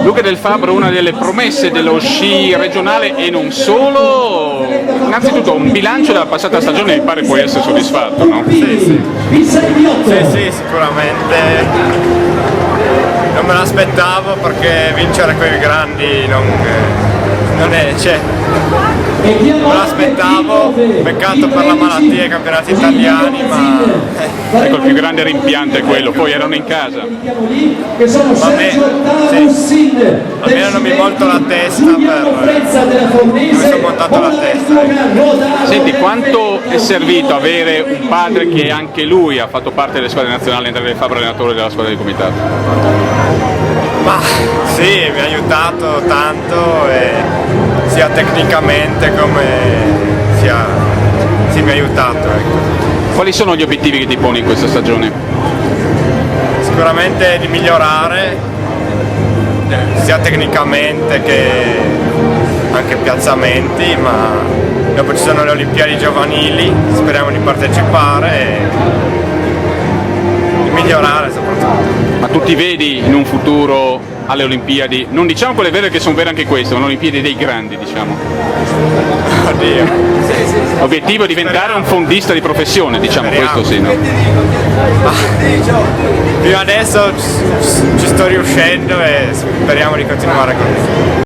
Luca Del Fabbro, una delle promesse dello sci regionale e non solo. Innanzitutto un bilancio della passata stagione mi pare puoi essere soddisfatto, no? Sì, sicuramente. Non me l'aspettavo perché vincere con i grandi non è, cioè, me l'aspettavo, peccato per la malattia ai campionati italiani, ma Ecco, il più grande rimpianto è quello, poi erano in casa. a me almeno non mi monto la testa mi sono montato la testa. Senti, quanto è servito avere un padre che anche lui ha fatto parte delle squadre nazionali, Andrea Del Fabbro, allenatore della squadra di comitato? Ma sì, mi ha aiutato tanto, sia tecnicamente come sì, mi ha aiutato, ecco. Quali sono gli obiettivi che ti poni in questa stagione? Sicuramente di migliorare sia tecnicamente che anche piazzamenti, ma dopo ci sono le Olimpiadi giovanili, speriamo di partecipare e di migliorare soprattutto. Ma tu ti vedi in un futuro alle Olimpiadi, non diciamo quelle vere che sono vere anche queste, ma le Olimpiadi dei grandi, diciamo? Oddio. L'obiettivo è diventare un fondista di professione, diciamo, Speriamo. questo sì, no? Fino adesso ci sto riuscendo e speriamo di continuare così.